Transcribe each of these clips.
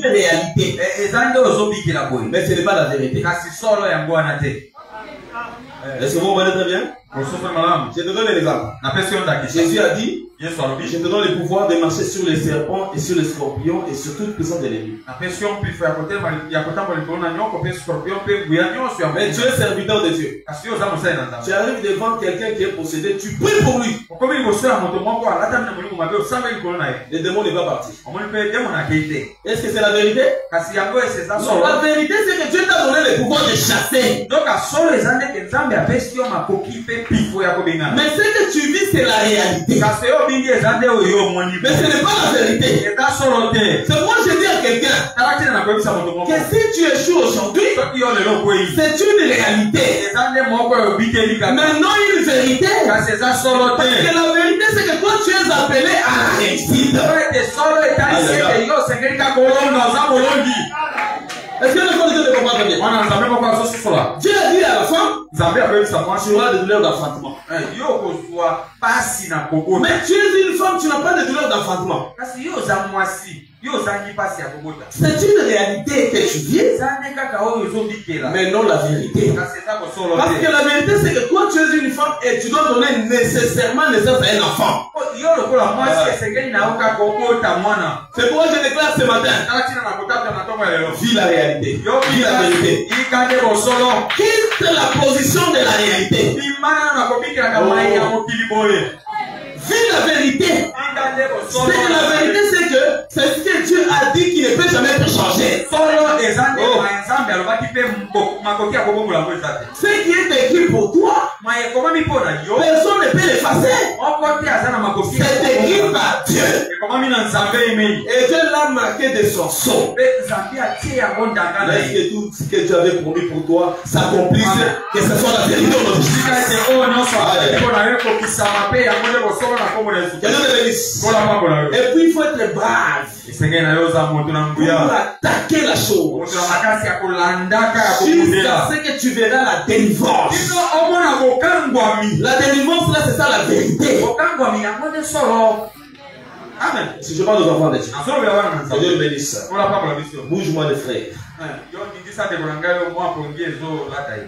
réalité. Mais ce n'est pas la vérité. Est-ce que vous comprenez très bien? Je te donne un exemple. Jésus a dit, je te donne le pouvoir de marcher sur les serpents et sur les scorpions et sur toute puissance de l'ennemi. Mais tu es serviteur de Dieu. Tu arrives devant quelqu'un qui est possédé, tu pries pour lui. Le démon ne va partir. Est-ce que c'est la vérité? Non, la vérité c'est que Dieu t'a donné le pouvoir de chasser. Mais ce que tu vis c'est la réalité. Mais ce n'est pas la vérité. C'est moi je dis à quelqu'un que si tu échoues aujourd'hui, c'est une réalité. Mais non une vérité. Parce que la vérité c'est que toi tu es appelé à la réussite. Est-ce que le corps de Dieu ne comprend pas bien? Dieu a dit à la femme, tu auras des douleurs d'enfantement. Mais tu es une femme, tu n'as pas de douleurs d'enfantement. C'est une réalité que tu vis, mais non la vérité. Parce que la vérité c'est que toi tu es une femme et tu dois donner nécessairement naissance à un enfant. C'est pourquoi je déclare ce matin, vis la réalité, vis la vérité. Quitte la position de la réalité. Vis la vérité. La vérité c'est que c'est ce que Dieu a dit qui ne peut jamais être changé. Ce qui est écrit pour toi, personne ne peut l'effacer. C'est écrit par Dieu. Et Dieu l'a marqué de son sceau. Est-ce que tout ce que Dieu avait promis pour toi s'accomplisse, que ce soit la vérité ou non? Et puis il faut être brave pour attaquer la chose jusqu'à ce que tu verras la délivrance. La délivrance là c'est ça la vérité. Amen. Si je parle aux enfants de Dieu, que Dieu le bénisse. Bouge-moi les frères.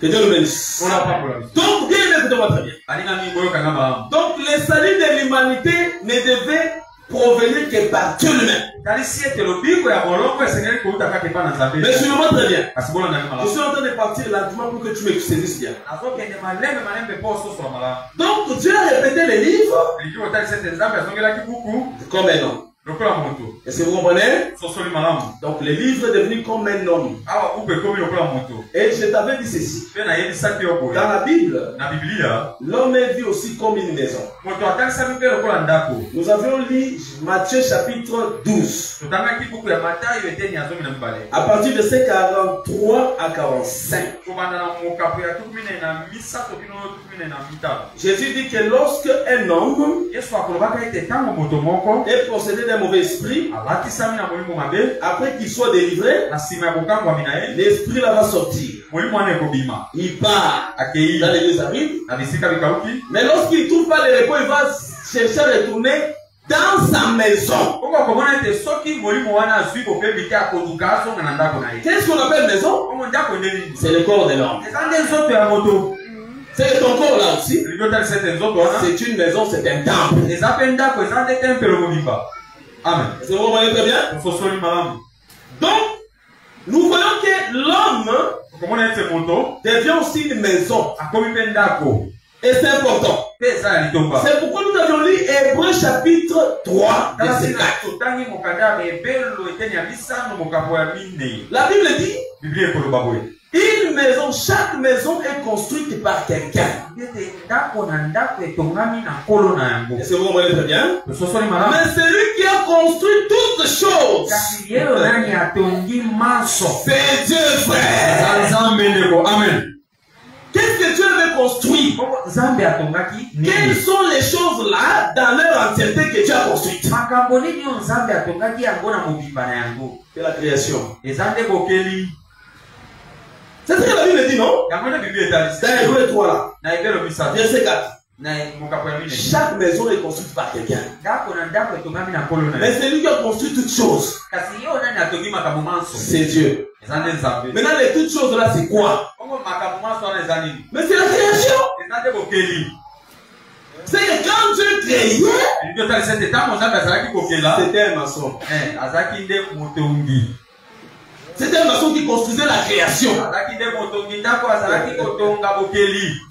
Que Dieu le bénisse. Donc, bien écoutez-moi très bien. Donc, le salut de l'humanité ne devait provenir que par Dieu lui-même. Mais suivez-moi très bien. Je suis en train de partir lentement pour que tu me saisisses bien. Donc, Dieu a répété les livres comme un homme. Est-ce que vous comprenez? Donc le livre est devenu comme un homme. Et je t'avais dit ceci. Dans la Bible, l'homme est vu aussi comme une maison. Nous avions lu Matthieu chapitre 12. À partir de ces 43 à 45. Jésus dit que lorsque un homme est possédé d'un mauvais esprit, après qu'il soit délivré, l'esprit là va sortir. Il part dans l'église arides, mais lorsqu'il ne trouve pas le repos, il va chercher à retourner dans sa maison. Qu'est-ce qu'on appelle maison? C'est le corps de l'homme. C'est ton corps là aussi. C'est une maison, c'est un temple. Amen. Est-ce que vous voyez très bien? Donc, nous voyons que l'homme devient aussi une maison. Et c'est important. C'est pourquoi nous avons lu Hébreux chapitre 3, verset 4. La Bible dit, une maison, chaque maison est construite par quelqu'un. Est-ce que vous comprenez très bien? Mais celui qui a construit toutes choses, c'est Dieu, frère. Amen. Qu'est-ce que Dieu veut construire? Quelles sont les choses là dans leur entièreté que Dieu a construites? C'est la création. C'est ce que la Bible dit, non? Dans Hébreux 3 là. Verset 4. Chaque maison est construite par quelqu'un. Mais c'est lui qui a construit toutes choses. C'est Dieu. Maintenant, les toutes choses là, c'est quoi? Mais c'est la création. C'est que quand Dieu créait, c'était un maçon. C'était un maçon qui construisait la création. Dieu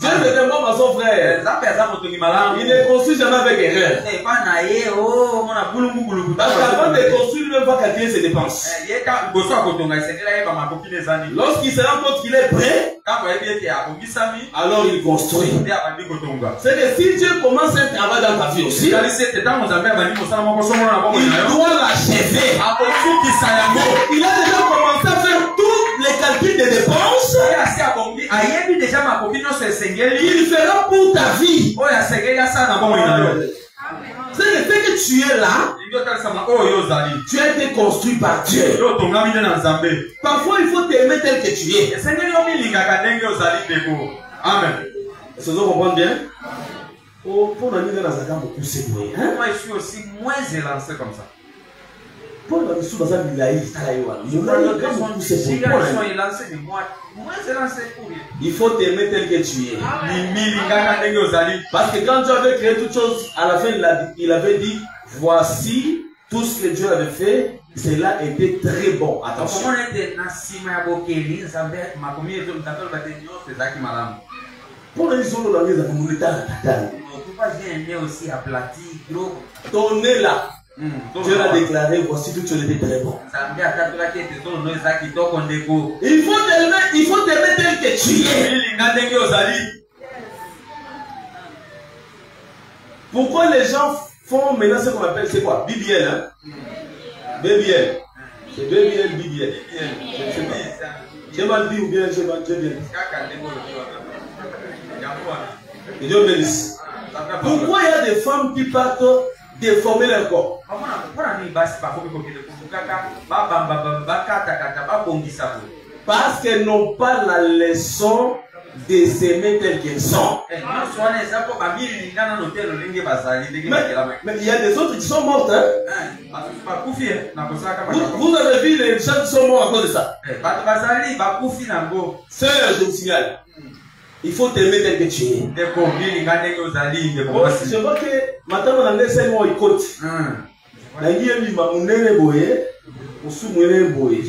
est un bon maçon, frère. Il ne construit jamais avec erreur. Parce qu'avant de construire, il ne veut pas calculer ses dépenses. Lorsqu'il se rend compte qu'il est prêt, alors il construit. C'est que si Dieu commence un travail dans ta vie aussi, il doit l'achever. Il a déjà commencé à faire tous les calculs de dépenses. Il fera pour ta vie. C'est le fait que tu es là. Tu as été construit par Dieu. Parfois, il faut t'aimer tel que tu es. Amen. Est-ce que vous comprenez bien? Oh, pour nous dire dans un camp beaucoup c'est moi. Moi, je suis aussi moins élancé comme ça. Pour nous dire dans un village, il faut t'aimer tel que tu es. Parce que quand Dieu avait créé toutes choses, à la fin il avait dit voici tout ce que Dieu avait fait, cela était très bon. Attention. Pour les gens ton nez là, Dieu l'a déclaré, voici tout ce qui était très bon. Il faut t'aimer tel que tu es. Pourquoi les gens font maintenant ce qu'on appelle, c'est quoi? BBL, hein? BBL. C'est BBL, BBL. J'ai mal dit ou bien j'ai mal dit. Et Dieu bénisse. Pourquoi il y a des femmes qui partent déformer leur corps? Parce qu'elles n'ont pas la leçon de s'aimer telles qu'elles sont. Mais il y a des autres qui sont mortes. Hein? Vous avez vu les gens qui sont morts à cause de ça. Sœur, je vous signale. Il faut t'aimer tel que tu es. Je vois que maintenant on a laissé moi écoute. Je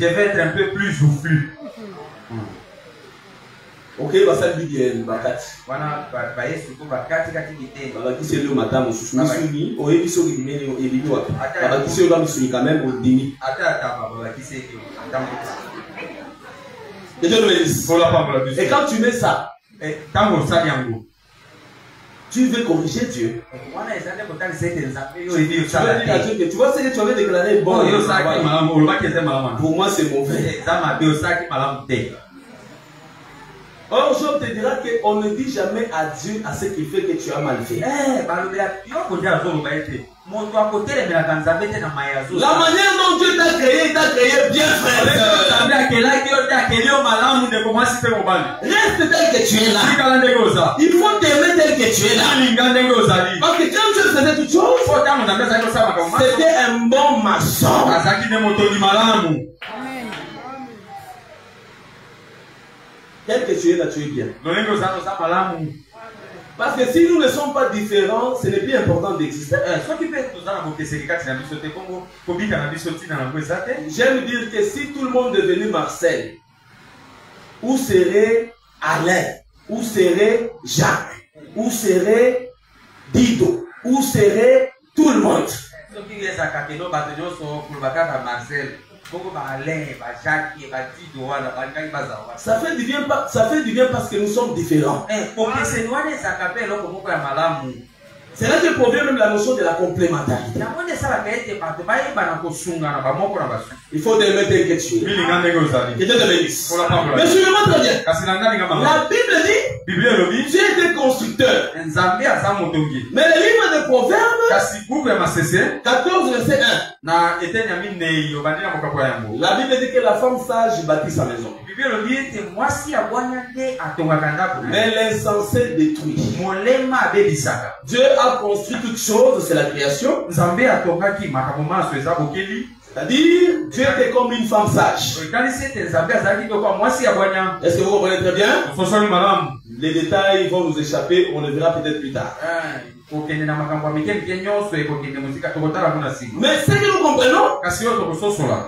vais être un peu plus joufflu. Ok, bah ça dit bien, bakati. Voilà, qui c'est le matin, Musumi, au Ebiso, il est qui c'est le Musumi quand même, au demi. Et quand tu mets ça, tu veux corriger Dieu. Tu vois ce que tu avais déclaré bon. Pour moi, c'est mauvais. Or, Job te dira qu'on ne dit jamais à Dieu à ce qui fait que tu as mal fait. La manière dont Dieu t'a créé bien, frère. Reste tel que tu es là. Il faut t'aimer tel que tu es là. Parce que quand Dieu faisait toutes choses, c'était un bon maçon. Tel que tu es là, tu es bien. Parce que si nous ne sommes pas différents, ce n'est plus important d'exister. J'aime dire que si tout le monde devenait Marcel, où serait Alain, où serait Jacques, où serait Dido, où serait tout le monde? Ça fait du bien parce que nous sommes différents. C'est là que provient même la notion de la complémentarité. Il faut t'aimer tel que tu es. Que Dieu te bénisse. Mais suivez-moi très bien. La Bible dit Dieu était constructeur. Mais le livre de Proverbes, 14 verset 1. La Bible dit que la femme sage bâtit sa maison. Mais l'insensé détruit. Dieu a construit toutes choses, c'est la création. C'est-à-dire, Dieu était comme une femme sage. Est-ce que vous comprenez très bien? Les détails vont nous échapper, on le verra peut-être plus tard. Mais ce que nous comprenons,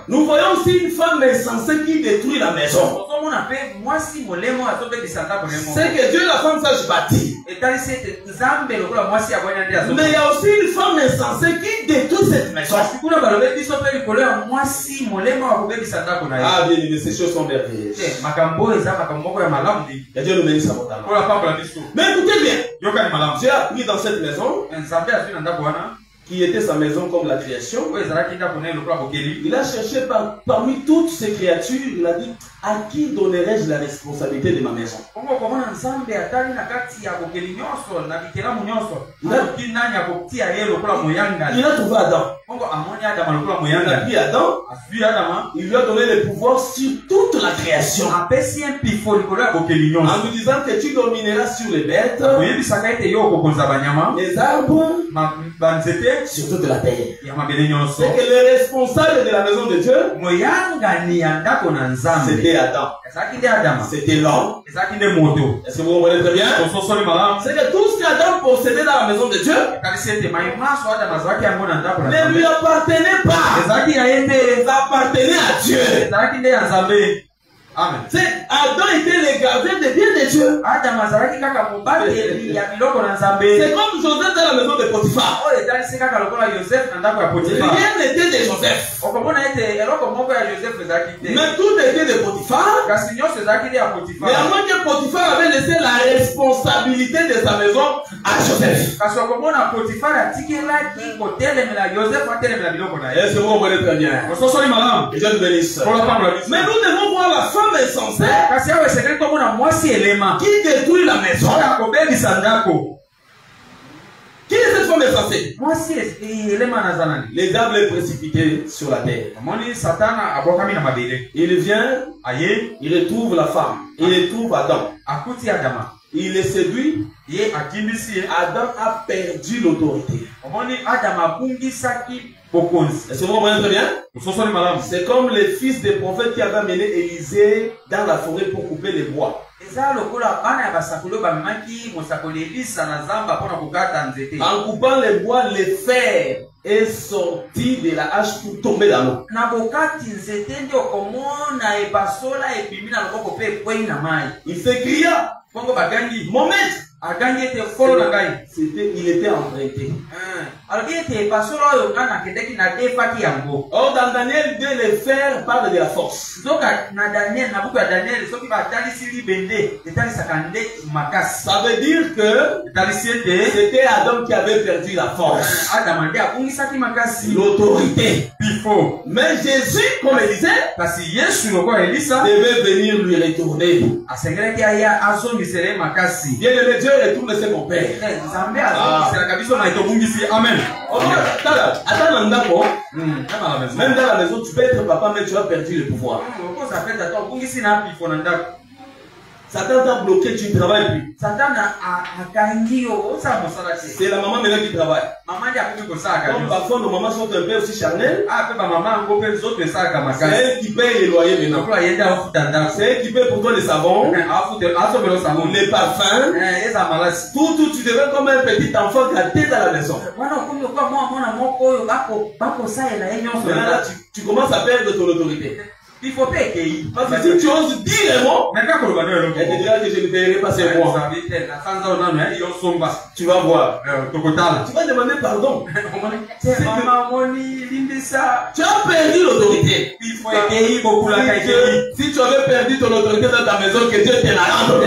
nous voyons aussi une femme insensée qui détruit la maison. C'est que Dieu, la femme sage, bâtit. Mais il y a aussi une femme insensée qui détruit cette maison. Ah bien, ces choses sont merveilleuses. Et Dieu nous bénisse abondamment. Mais écoutez bien, Dieu a pris dans cette maison, qui était sa maison comme la création, il a cherché parmi toutes ces créatures, il a dit, à qui donnerai-je la responsabilité de ma maison? Il a trouvé Adam. Il a pris Adam, il lui a donné le pouvoir sur toute la création. En lui disant que tu domineras sur les bêtes, les arbres, sur toute la terre. C'est que le responsable de la maison de Dieu, c'était Adam. C'était l'homme. Est-ce que vous comprenez très bien? C'est que tout ce qu'Adam possédait dans la maison de Dieu ne lui appartenait pas. Ça appartenait à Dieu. Amen. Adam était le gardien des biens de Dieu. C'est comme Joseph dans la maison de Potiphar. Rien n'était de Joseph. Mais tout était de Potiphar. Mais à moins que Potiphar avait laissé la responsabilité de sa maison à Joseph. Est-ce que vous comprenez très bien? Que Dieu nous bénisse. Mais nous devons voir la femme insensée qui détruit la maison. Qui est cette femme insensée? Les diables est précipité sur la terre. Il vient, il retrouve la femme, il retrouve Adam. Il les séduit. Adam a perdu l'autorité. Est-ce que vous comprenez très bien? C'est comme les fils des prophètes qui avaient amené Élisée dans la forêt pour couper les bois. En coupant les bois, le fer est sorti de la hache pour tomber dans l'eau. Il s'écria, mon maître! Il était emprunté. Or dans Daniel 2, le fer parle de la force. Ça veut dire que c'était Adam qui avait perdu la force, l'autorité. Mais Jésus, comme il disait, devait venir lui retourner. Bien aimé, Dieu retourne, c'est mon père. Amen. Même dans la maison, tu peux être papa, mais tu as perdu le pouvoir. Satan t'a bloqué, tu ne travailles plus. C'est la maman maintenant qui travaille. Comme parfois nos mamans sont un peu aussi charnelles. C'est elle qui paye les loyers maintenant. C'est elle qui paye pour toi les savons, les parfums. Tout, tu deviens comme un petit enfant gâté dans la maison. Maintenant, tu commences à perdre ton autorité. Il faut pas écrire. Parce que si tu oses dire un mot, elle te dira que je ne paierai pas ces mois. Tu vas voir. Tu vas demander pardon. Tu as perdu l'autorité. Si tu avais perdu ton autorité dans ta maison, que Dieu te la rende.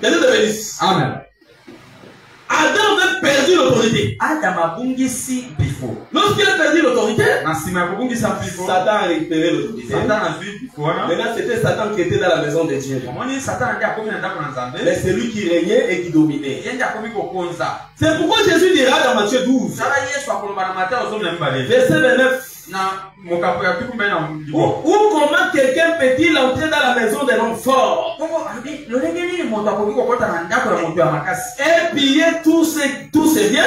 Que Dieu te bénisse. Amen. Adam avait perdu l'autorité. Lorsqu'il a perdu l'autorité, l'autorité, Satan a récupéré l'autorité. Maintenant, c'était Satan qui était dans la maison de Dieu. Mais c'est lui qui régnait et qui dominait. C'est pourquoi Jésus dira dans Matthieu 12, verset 29, ou comment quelqu'un peut-il entrer dans la maison d'un homme fort et piller tous ses biens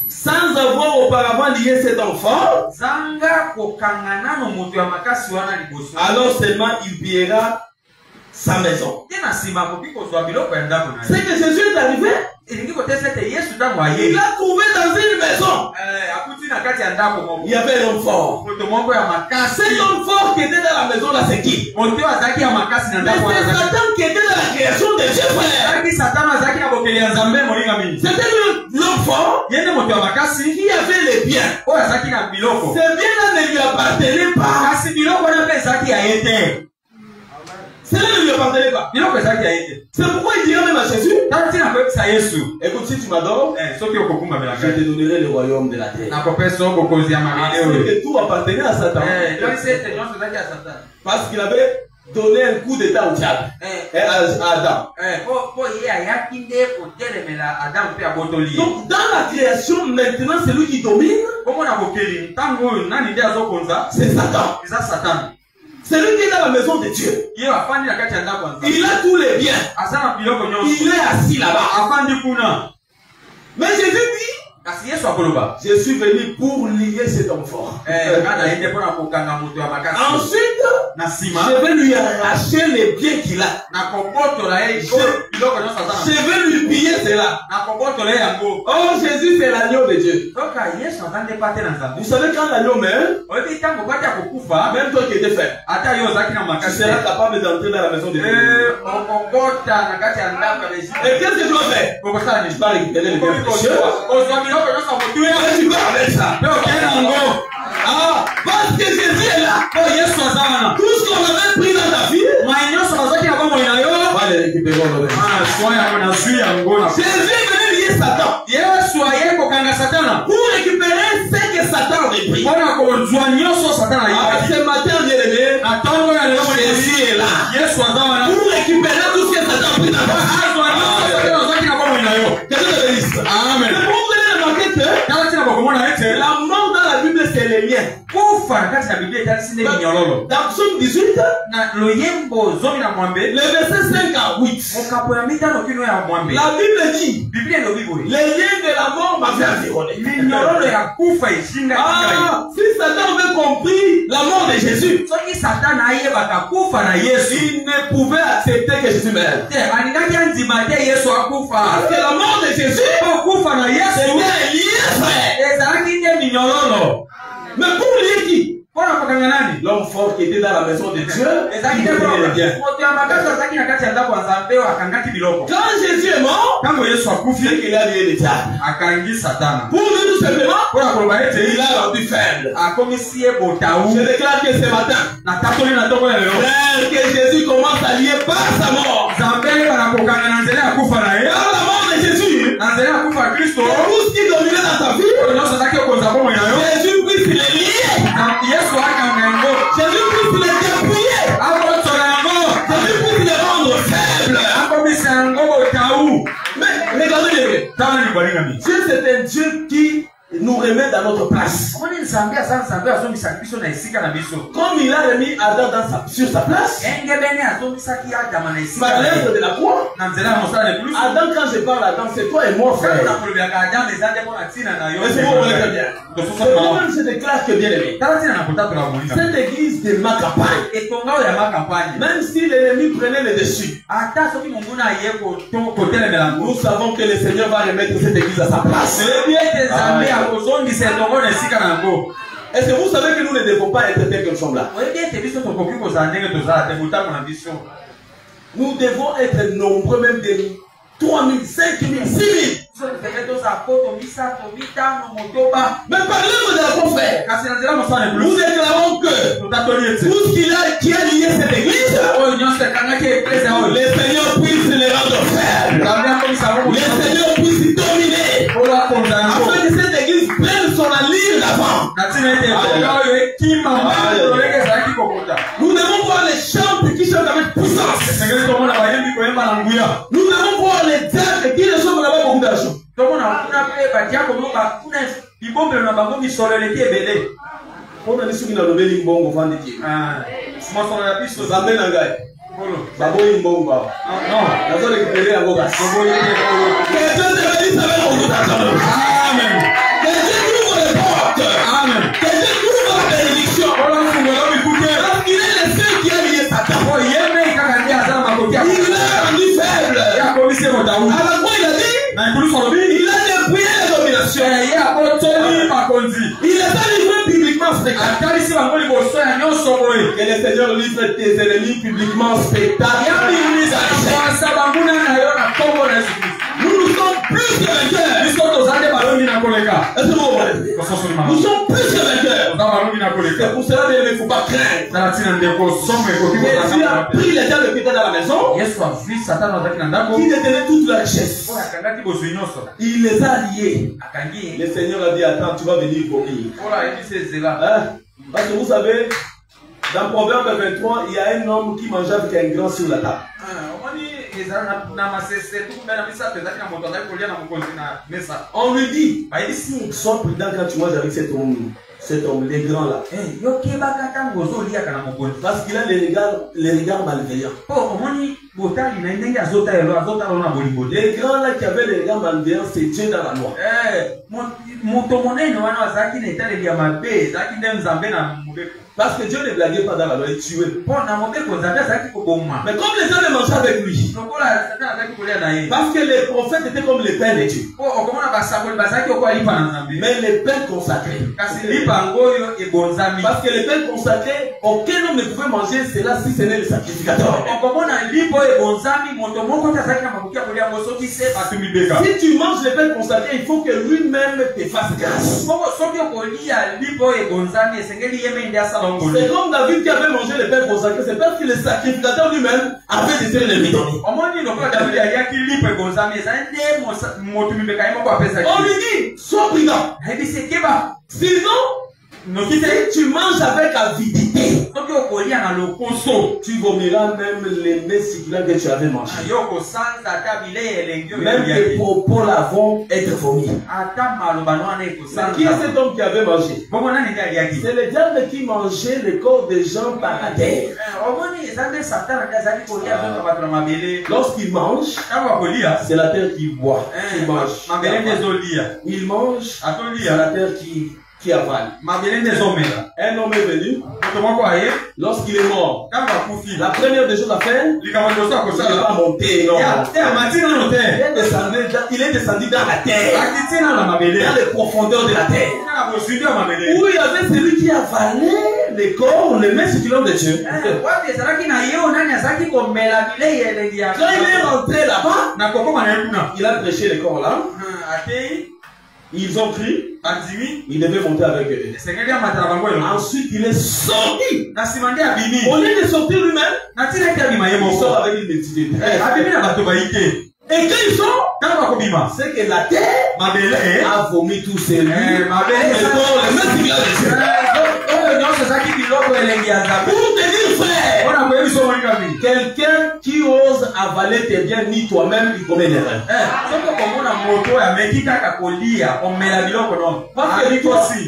sans avoir auparavant lié cet enfant? Alors seulement il pillera sa maison. C'est que Jésus est arrivé. Il a trouvé dans une maison. Il y avait un homme fort. Cet homme fort qui était dans la maison là, c'est qui? Mais c'est Satan qui était dans la création de Dieu, frère. C'était l'homme fort qui avait les biens. Ces biens-là ne lui appartenaient pas. Cela ne lui appartenait pas. C'est pourquoi il dirait même à Jésus, écoute, si tu m'adores, je te donnerai le royaume de la terre. Que tout appartenait à Satan. Parce qu'il avait donné un coup d'état au diable à Adam. Donc dans la création maintenant, c'est lui qui domine. C'est Satan. C'est lui qui est dans la maison de Dieu. Il a tous les biens. Il est assis là-bas. Mais Jésus dit, je suis venu pour lier cet homme fort. Ensuite, je vais lui arracher les biens qu'il a. Je vais lui piller cela. Oh, Jésus, c'est l'agneau de Dieu. Vous savez quand l'agneau meurt, même toi qui étais faible, tu seras capable d'entrer dans la maison de Dieu. Et qu'est-ce que tu vas faire? Tu vas récupérer le bien précieux. Et tu vas avec ça. Ah, parce que Jésus est là. Tout ce qu'on avait pris dans ta vie, on va les récupérer. Jésus est venu lier Satan pour récupérer ce que Satan avait pris. Ce matin, bien aimé, Jésus est là pour récupérer tout ce que Satan a pris dans ta vie. Amen. La mort dans la Bible, c'est les liens. Dans Psaume 18, le verset 5 à 8, la Bible dit, les liens de la mort m'avaient environné. Si Satan avait compris la mort de Jésus, il ne pouvait accepter que Jésus meure. Parce que la mort de Jésus, c'est bien lié, frère. Mais pour lier qui? L'homme fort qui était dans la maison de Dieu, il prenait les biens. Quand Jésus est mort, c'est qu'il a lié les diables. Pour lui tout simplement, il a rendu faible. Je déclare que ce matin, frère, que Jésus commence à lier par sa mort. Par la mort de Jésus, tout ce qui dominait dans ta vie, Jésus puisse les lier. Jésus puisse les dépouiller. Jésus puisse les rendre faibles. Mais regardez, Dieu c'est un Dieu qui nous remet dans notre place. Comme il a remis Adam sur sa place, par l'œuvre de la croix, Adam, quand je parle Adam, c'est toi et moi, frère. Est-ce que vous voyez très bien? Moi-même, je déclare que bien aimé, cette église de ma campagne, même si l'ennemi prenait le dessus, nous savons que le Seigneur va remettre cette église à sa place. Est-ce que vous savez que nous ne devons pas être tels que nous sommes là? Nous devons être nombreux, même des 3 000, 5 000, 6 000. Mais par l'œuvre de la confère, nous déclarons que tout ce qui a lié cette église, le Seigneur puisse les rendre faibles. Le Seigneur puisse dominer. Afin que cette église prenne son Nous devons voir les chants qui chantent avec puissance. Nous devons voir les diacres qui reçoivent là-bas beaucoup d'argent. On a dit ce qu'il a donné l'Imbongo vendredi. Zambé Nangai. Babo Imbongo. Non, la zone récupérée à Bogas. Que Dieu te bénisse avec beaucoup d'argent. Amen. Que Dieu ouvre les portes. Amen. Que Dieu ouvre la bénédiction. Parce qu'il est le seul qui a lié Satan. Il l'a rendu faible. Alors quoi il a dit? Il a dépouillé la domination. Il est livré publiquement spectacle. Que le Seigneur livre tes ennemis publiquement spectacle. Nous sommes plus que vainqueurs. Est-ce que vous nous sommes plus que vainqueurs. C'est pour cela qu'il ne faut pas craindre. Jésus a pris les gens qui étaient dans la maison, qui détenaient toute la richesse. Il les a liés. Le Seigneur a dit, attends, tu vas venir vomir. Parce que vous savez, dans Proverbe 23, il y a un homme qui mangeait avec un grand sur la table. On lui dit, sois prudent quand tu manges avec cet homme, les grands là. Parce qu'il a les regards malveillants. Les grands là qui avaient les regards malveillants, c'est Dieu dans la loi. Parce que Dieu ne blaguait pas dans la loi, il tuait. Mais comme les gens ne mangeaient avec lui, parce que les prophètes étaient comme les pères de Dieu. Mais les pères consacrés. Parce que les pères consacrés, aucun homme ne pouvait manger cela si ce n'est le sacrificateur. Si tu manges les pères consacrés, il faut que lui-même te fasse grâce. C'est comme David qui avait mangé les pères consacrés, c'est parce que le sacrificateur lui-même avait décidé de lui donner. On lui dit, sois prudent. Sinon, si tu manges avec avidité, tu vomiras même les mets circulants que tu avais mangés. Même tes propos là vont être vomis. Qui est cet homme qui avait mangé? C'est le diable qui mangeait le corps des gens par la terre. Lorsqu'il mange, c'est la terre qui boit. Il mange. Il mange, c'est la terre qui avale. Un homme est venu. Lorsqu'il est mort, la première des choses à faire, il n'est pas monté. Il est descendu dans la terre, dans les profondeurs de la terre, où il y avait celui qui avalait les corps, les mains circulantes de Dieu. Quand il est rentré là-bas, il a prêché les corps là. Ils ont crié, il devait monter avec eux. Ensuite, il est sorti. Au lieu de sortir lui-même, il sort avec une multitude. Et quand ils sont, c'est que la terre a vomi tous ces lieux. Pour te dire, frère, quelqu'un qui ose avaler tes biens, ni toi-même, il commet une erreur. Parce que toi aussi,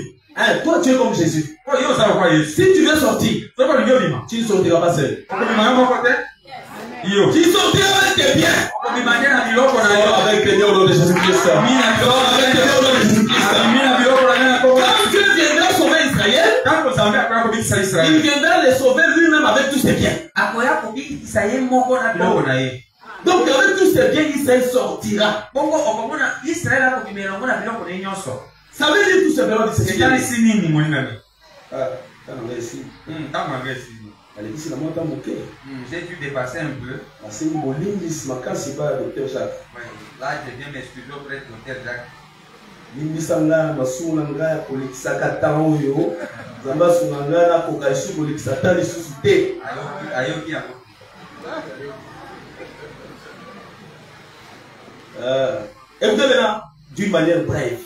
toi tu es comme Jésus. Si tu veux sortir, tu ne sortiras pas seul. Tu sortiras avec tes biens. Avec tes biens au nom de Jésus-Christ. Avec tes biens au nom de Jésus-Christ. Quand Dieu viendra sauver Israël, il viendra les sauver lui-même avec tous ses biens. Donc avec tous ses biens, Israël sortira. Ça veut dire tout simplement que c'est j'ai dû dépasser un peu. Là, je viens m'excuser auprès de l'hôtel Jacques. Écoutez maintenant, d'une manière brève.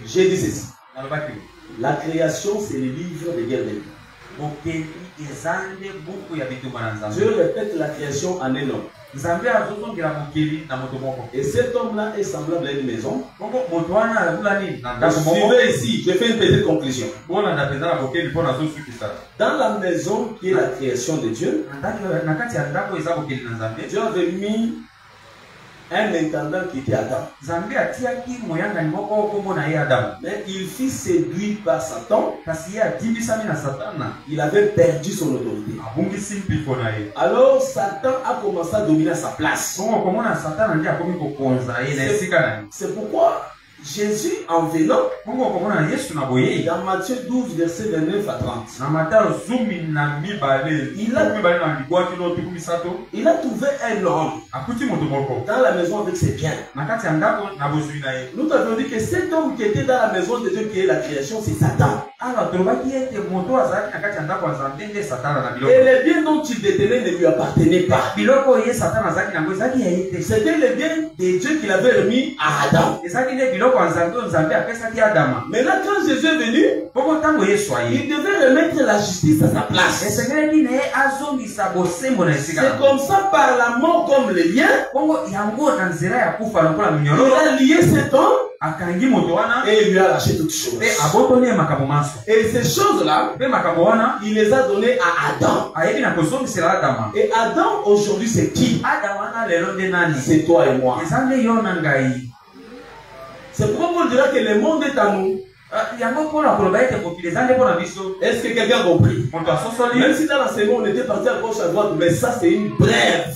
J'ai dit ceci. La création, c'est le livre de guerre de Dieu. Dieu répète la création en un homme. Et cet homme-là est semblable à une maison. Suivez ici, je fais une petite conclusion. Dans la maison qui est la création de Dieu, Dieu avait mis un intendant qui était Adam. Mais il fut séduit par Satan. Il avait perdu son autorité. Alors Satan a commencé à dominer sa place. C'est pourquoi Jésus, en venant, dans Matthieu 12, verset 29 à 30, il a trouvé un homme dans la maison avec ses biens. Nous avons dit que cet homme qui était dans la maison de Dieu, qui est la création, c'est Satan. Et les biens dont il détenait ne lui appartenaient pas. C'était les biens de Dieu qu'il avait remis à Adam. Maintenant, quand Jésus est venu, il devait remettre la justice à sa place. C'est comme ça, par la mort comme le lien, il a lié cet homme et il lui a lâché toutes choses. Et ces choses-là, il les a données à Adam. Et Adam, aujourd'hui, c'est qui? C'est toi et moi. C'est pourquoi Paul dira que le monde est à nous. Est-ce que quelqu'un a compris? Même si dans l'enseignement on était parti à gauche à droite, mais ça c'est une brève.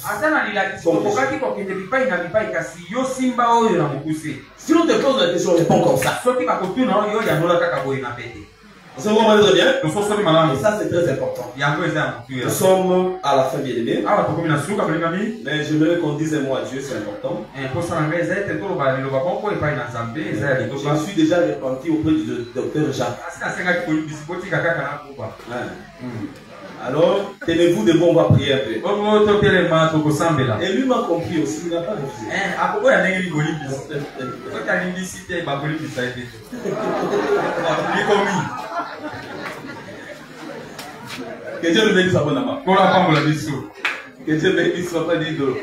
Si on te pose la question, réponds comme ça. Vous comprenez bien? Et ça c'est très important. Nous sommes à la fin, bien aimé. Mais j'aimerais qu'on dise un mot à Dieu, c'est important. Je suis déjà repenti auprès du docteur Jacques. Alors, tenez-vous debout, on va prier un peu. Et lui m'a compris aussi, il n'a pas refusé. Que Dieu le bénisse abondamment. Que Dieu bénisse, papa Dido.